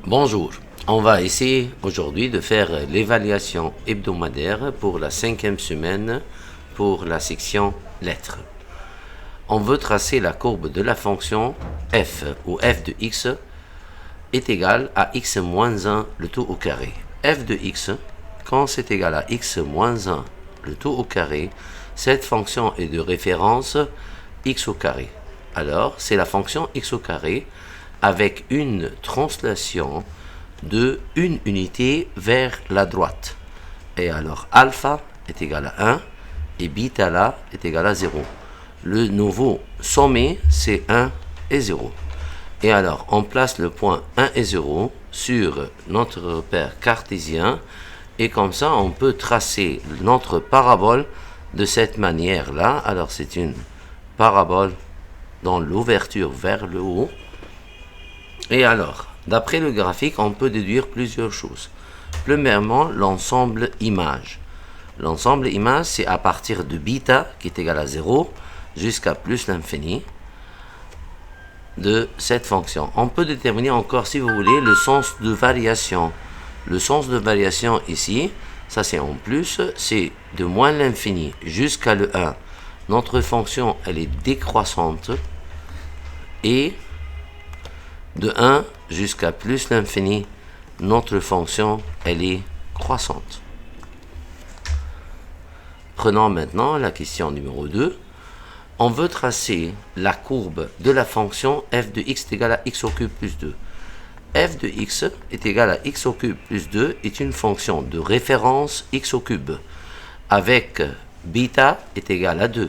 Bonjour, on va essayer aujourd'hui de faire l'évaluation hebdomadaire pour la 5e semaine pour la section lettres. On veut tracer la courbe de la fonction f où f de x est égal à x moins 1 le tout au carré. F de x, quand c'est égal à x moins 1 le tout au carré, cette fonction est de référence x au carré. Alors, c'est la fonction x au carré avec une translation de une unité vers la droite. Et alors, alpha est égal à 1 et beta là est égal à 0. Le nouveau sommet, c'est 1 et 0. Et alors, on place le point 1 et 0 sur notre repère cartésien et comme ça, on peut tracer notre parabole de cette manière-là. Alors, c'est une parabole dans l'ouverture vers le haut. Et alors, d'après le graphique, on peut déduire plusieurs choses. Premièrement, l'ensemble image. L'ensemble image, c'est à partir de beta, qui est égal à 0, jusqu'à plus l'infini de cette fonction. On peut déterminer encore, si vous voulez, le sens de variation. Le sens de variation ici, ça c'est en plus, c'est de moins l'infini jusqu'à le 1. Notre fonction, elle est décroissante. Et de 1 jusqu'à plus l'infini, notre fonction, elle est croissante. Prenons maintenant la question numéro 2. On veut tracer la courbe de la fonction f de x est égal à x au cube plus 2. F de x est égal à x au cube plus 2 est une fonction de référence x au cube avec beta est égal à 2.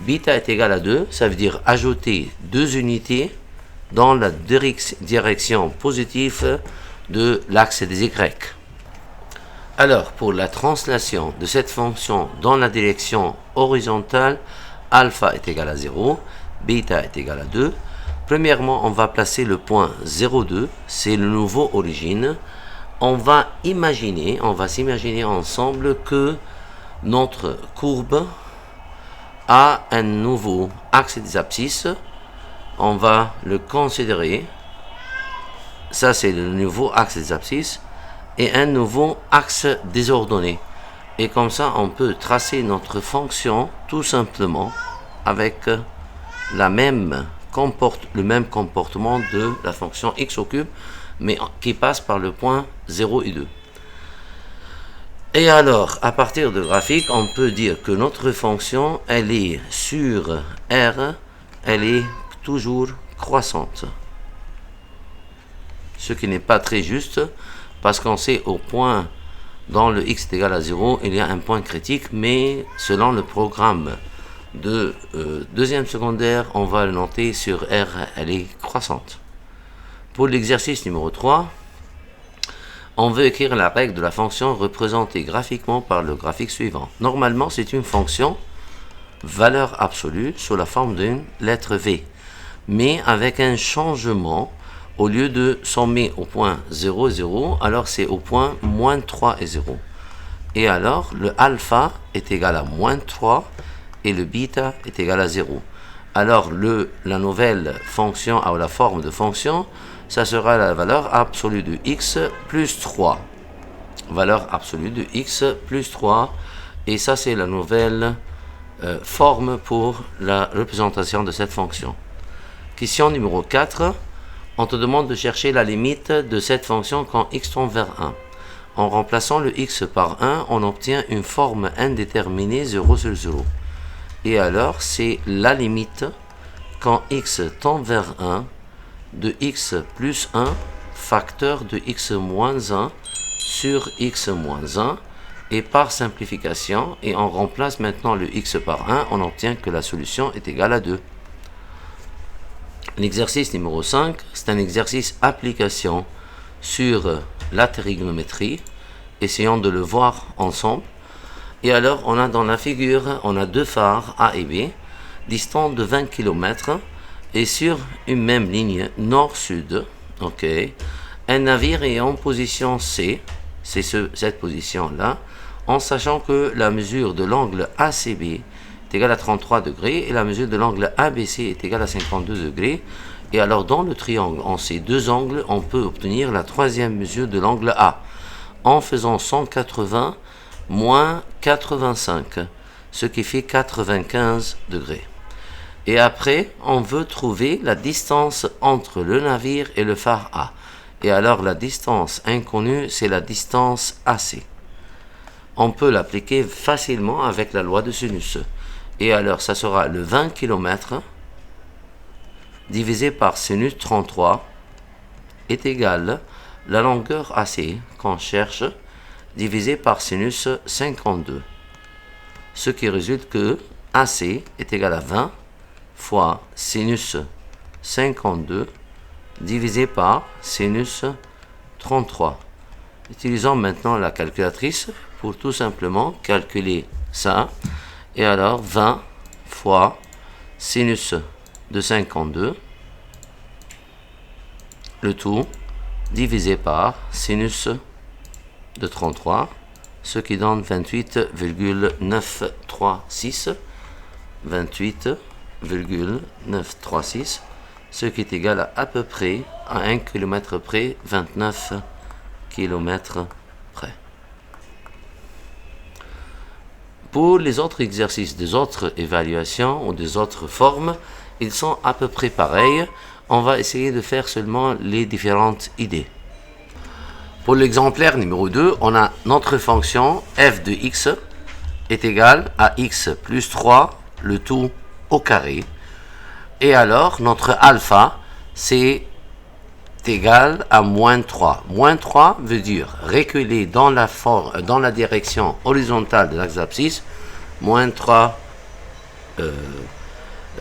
Beta est égal à 2, ça veut dire ajouter deux unités dans la direction positive de l'axe des y. Alors, pour la translation de cette fonction dans la direction horizontale, alpha est égal à 0, beta est égal à 2. Premièrement, on va placer le point 0,2, c'est le nouveau origine. On va s'imaginer ensemble que notre courbe a un nouveau axe des abscisses. On va le considérer. Ça, c'est le nouveau axe des abscisses et un nouveau axe désordonné. Et comme ça, on peut tracer notre fonction tout simplement avec le même comportement de la fonction x au cube, mais qui passe par le point 0 et 2. Et alors, à partir de graphique, on peut dire que notre fonction, elle est sur R, elle est toujours croissante. Ce qui n'est pas très juste, parce qu'on sait au point, dans le x est égal à 0, il y a un point critique, mais selon le programme de deuxième secondaire, on va le noter sur R, elle est croissante. Pour l'exercice numéro 3, on veut écrire la règle de la fonction représentée graphiquement par le graphique suivant. Normalement, c'est une fonction valeur absolue sous la forme d'une lettre V, mais avec un changement. Au lieu de sommer au point 0, 0, alors c'est au point moins 3 et 0. Et alors, le alpha est égal à moins 3 et le beta est égal à 0. Alors, la nouvelle fonction à la forme de fonction, ça sera la valeur absolue de x plus 3. Valeur absolue de x plus 3. Et ça, c'est la nouvelle forme pour la représentation de cette fonction. Question numéro 4. On te demande de chercher la limite de cette fonction quand x tend vers 1. En remplaçant le x par 1, on obtient une forme indéterminée 0 sur 0. Et alors, c'est la limite quand x tend vers 1 de x plus 1 facteur de x moins 1 sur x moins 1. Et par simplification, et on remplace maintenant le x par 1, on obtient que la solution est égale à 2. L'exercice numéro 5, c'est un exercice application sur la trigonométrie. Essayons de le voir ensemble. Et alors, on a dans la figure, on a deux phares A et B, distants de 20 km, et sur une même ligne nord-sud, ok, un navire est en position C, c'est cette position-là, en sachant que la mesure de l'angle ACB est égale à 33 degrés et la mesure de l'angle ABC est égale à 52 degrés. Et alors dans le triangle, en ces deux angles, on peut obtenir la troisième mesure de l'angle A en faisant 180 moins 85, ce qui fait 95 degrés. Et après, on veut trouver la distance entre le navire et le phare A. Et alors la distance inconnue, c'est la distance AC. On peut l'appliquer facilement avec la loi de sinus. Et alors ça sera le 20 km divisé par sinus 33 est égal la longueur AC qu'on cherche divisé par sinus 52. Ce qui résulte que AC est égal à 20 fois sinus 52 divisé par sinus 33. Utilisons maintenant la calculatrice pour tout simplement calculer ça. Et alors 20 fois sinus de 52, le tout divisé par sinus de 33, ce qui donne 28,936, 28,936, ce qui est égal à peu près, à 1 km près, 29 km près. Pour les autres exercices des autres évaluations ou des autres formes, ils sont à peu près pareils. On va essayer de faire seulement les différentes idées. Pour l'exemplaire numéro 2, on a notre fonction f de x est égale à x plus 3, le tout au carré. Et alors, notre alpha, c'est égal à moins 3. Moins 3 veut dire reculer dans la direction horizontale de l'axe d'abscisse, moins 3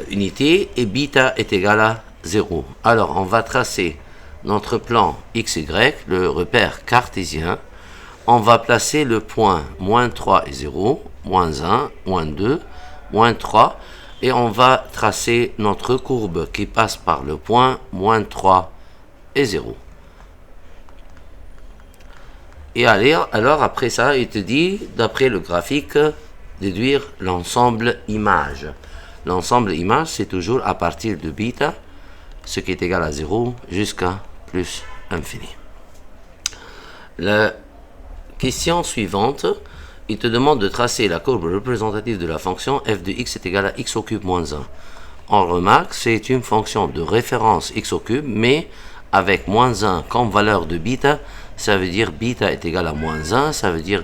unités, et bêta est égal à 0. Alors, on va tracer notre plan XY, le repère cartésien. On va placer le point moins 3 et 0, moins 1, moins 2, moins 3, et on va tracer notre courbe qui passe par le point moins 3 et 0. Et alors après ça, il te dit, d'après le graphique, déduire l'ensemble image. L'ensemble image, c'est toujours à partir de bêta, ce qui est égal à 0 jusqu'à plus infini. La question suivante, il te demande de tracer la courbe représentative de la fonction f de x est égal à x au cube moins 1. On remarque, c'est une fonction de référence x au cube, mais avec moins 1 comme valeur de bêta, ça veut dire bêta est égal à moins 1, ça veut dire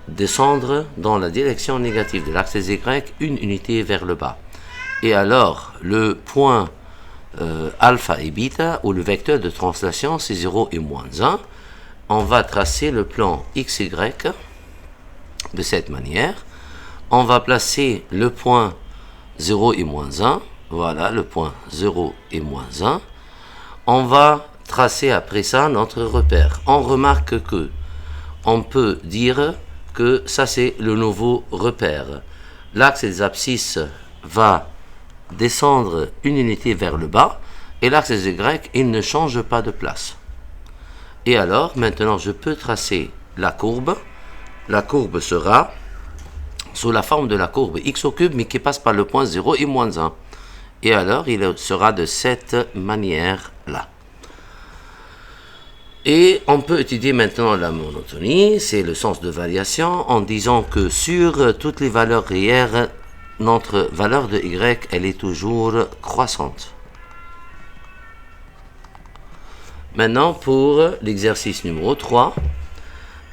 descendre dans la direction négative de l'axe y une unité vers le bas. Et alors, le point alpha et bêta, ou le vecteur de translation, c'est 0 et moins 1. On va tracer le plan XY de cette manière. On va placer le point 0 et moins 1. Voilà, le point 0 et moins 1. On va tracer après ça notre repère. On remarque que on peut dire que ça c'est le nouveau repère. L'axe des abscisses va descendre une unité vers le bas et l'axe des Y, il ne change pas de place. Et alors, maintenant, je peux tracer la courbe. La courbe sera sous la forme de la courbe x au cube, mais qui passe par le point 0 et moins 1. Et alors, il sera de cette manière-là. Et on peut étudier maintenant la monotonie, c'est le sens de variation, en disant que sur toutes les valeurs réelles, notre valeur de y, elle est toujours croissante. Maintenant, pour l'exercice numéro 3,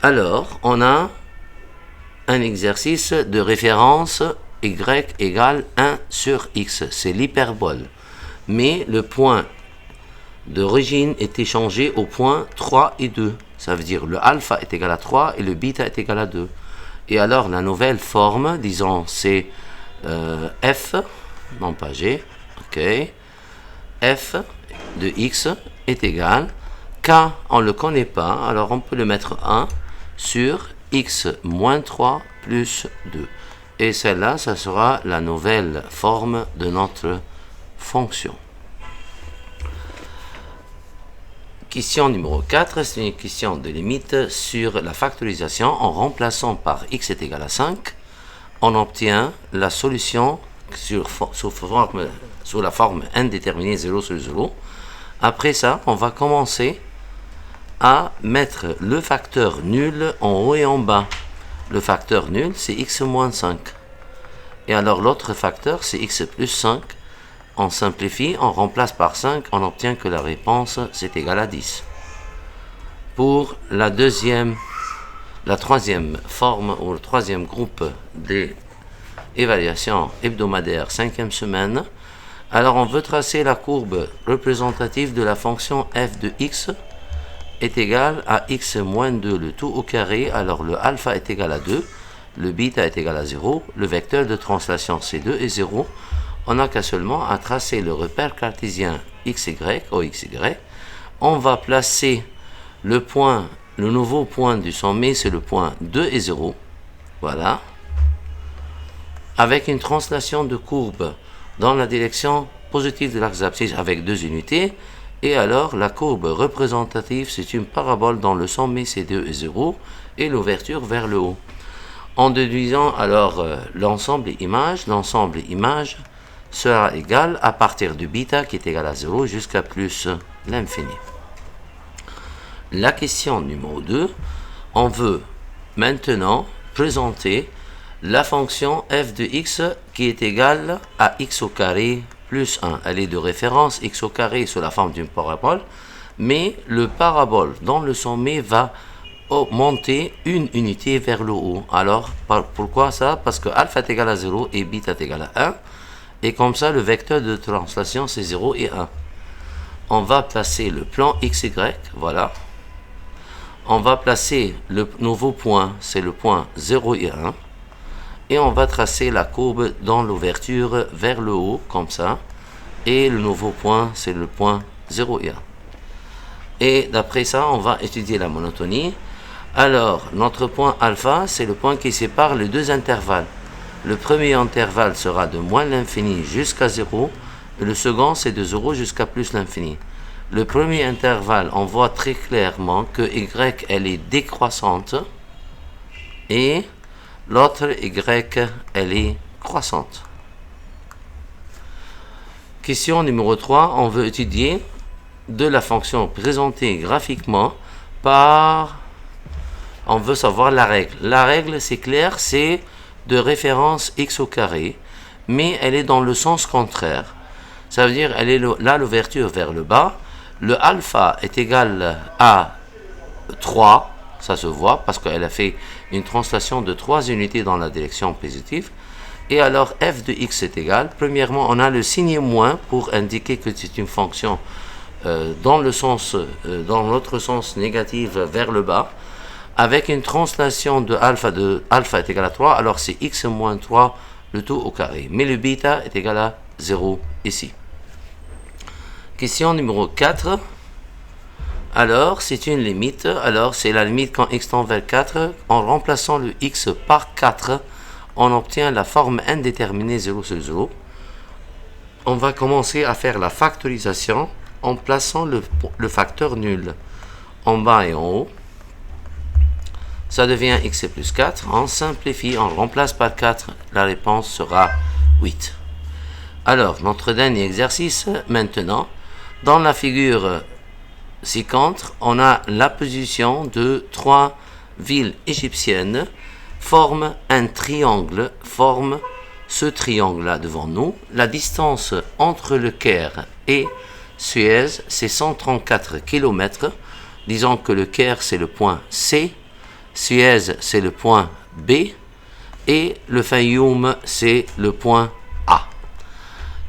alors, on a un exercice de référence y égale 1 sur x, c'est l'hyperbole. Mais le point d'origine est échangé au point 3 et 2. Ça veut dire le alpha est égal à 3 et le bêta est égal à 2. Et alors, la nouvelle forme, disons, c'est f, non pas g, ok, f de x est égal, k, on ne le connaît pas, alors on peut le mettre 1 sur x moins 3 plus 2. Et celle-là, ça sera la nouvelle forme de notre fonction. Question numéro 4, c'est une question de limite sur la factorisation. En remplaçant par x est égal à 5, on obtient la solution sous la forme indéterminée 0 sur 0. Après ça, on va commencer à mettre le facteur nul en haut et en bas. Le facteur nul, c'est x moins 5. Et alors l'autre facteur, c'est x plus 5. On simplifie, on remplace par 5, on obtient que la réponse, c'est égal à 10. Pour la troisième forme, ou le troisième groupe des évaluations hebdomadaires 5e semaine, alors on veut tracer la courbe représentative de la fonction f de x est égal à x moins 2, le tout au carré. Alors le alpha est égal à 2, le bêta est égal à 0, le vecteur de translation C2 est 0. On n'a qu'à seulement à tracer le repère cartésien xy, OXY. On va placer le nouveau point du sommet, c'est le point 2 et 0. Voilà. Avec une translation de courbe dans la direction positive de l'axe abscisse avec 2 unités. Et alors, la courbe représentative, c'est une parabole dont le sommet c'est 2 et 0 et l'ouverture vers le haut. En déduisant alors l'ensemble image sera égal à partir de bêta qui est égal à 0 jusqu'à plus l'infini. La question numéro 2, on veut maintenant présenter la fonction f de x qui est égale à x au carré plus 1. Elle est de référence x au carré sous la forme d'une parabole, mais le parabole dans le sommet va monter une unité vers le haut. Alors, pourquoi ça? Parce que alpha est égal à 0 et bêta est égal à 1. Et comme ça, le vecteur de translation, c'est 0 et 1. On va placer le plan XY, voilà. On va placer le nouveau point, c'est le point 0 et 1. Et on va tracer la courbe dans l'ouverture vers le haut, comme ça. Et le nouveau point, c'est le point 0 et 1. Et d'après ça, on va étudier la monotonie. Alors, notre point alpha, c'est le point qui sépare les deux intervalles. Le premier intervalle sera de moins l'infini jusqu'à 0. Et le second, c'est de 0 jusqu'à plus l'infini. Le premier intervalle, on voit très clairement que y, elle est décroissante. Et l'autre y, elle est croissante. Question numéro 3, on veut étudier de la fonction présentée graphiquement par... On veut savoir la règle. La règle, c'est clair, c'est de référence x au carré, mais elle est dans le sens contraire. Ça veut dire, elle est là l'ouverture vers le bas. Le alpha est égal à 3, ça se voit, parce qu'elle a fait une translation de 3 unités dans la direction positive. Et alors, f de x est égal. Premièrement, on a le signe moins pour indiquer que c'est une fonction dans l'autre sens négatif vers le bas, avec une translation de alpha est égal à 3, alors c'est x moins 3, le tout au carré. Mais le bêta est égal à 0 ici. Question numéro 4. Alors, c'est une limite. Alors, c'est la limite quand x tend vers 4. En remplaçant le x par 4, on obtient la forme indéterminée 0 sur 0. On va commencer à faire la factorisation en plaçant le facteur nul en bas et en haut. Ça devient x plus 4. On simplifie, on remplace par 4. La réponse sera 8. Alors, notre dernier exercice, maintenant, dans la figure ci-contre, on a la position de 3 villes égyptiennes, forme un triangle, forme ce triangle-là devant nous. La distance entre le Caire et Suez, c'est 134 km. Disons que le Caire, c'est le point C, Suez, c'est le point B, et le Fayoum, c'est le point A.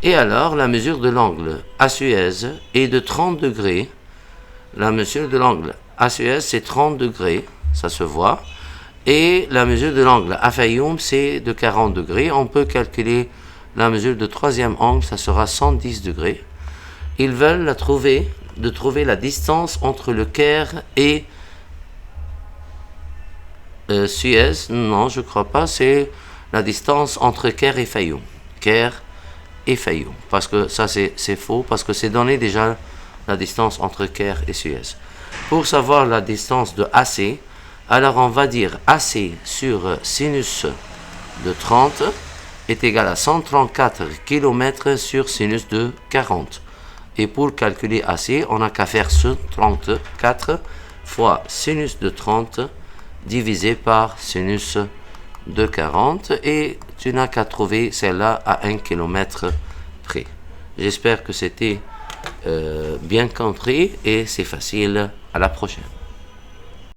Et alors, la mesure de l'angle à Suez est de 30 degrés. La mesure de l'angle à Suez, c'est 30 degrés, ça se voit. Et la mesure de l'angle à Fayoum, c'est de 40 degrés. On peut calculer la mesure de troisième angle, ça sera 110 degrés. Ils veulent trouver la distance entre le Caire et Suez. Non, je ne crois pas. C'est la distance entre Caire et Fayoum. Caire et Fayoum. Parce que ça, c'est faux, parce que c'est donné déjà la distance entre Caire et Suez. Pour savoir la distance de AC, alors on va dire AC sur sinus de 30 est égal à 134 km sur sinus de 40. Et pour calculer AC, on n'a qu'à faire 134 fois sinus de 30 divisé par sinus de 40. Et tu n'as qu'à trouver celle-là à 1 km près. J'espère que c'était bien compris et c'est facile. À la prochaine.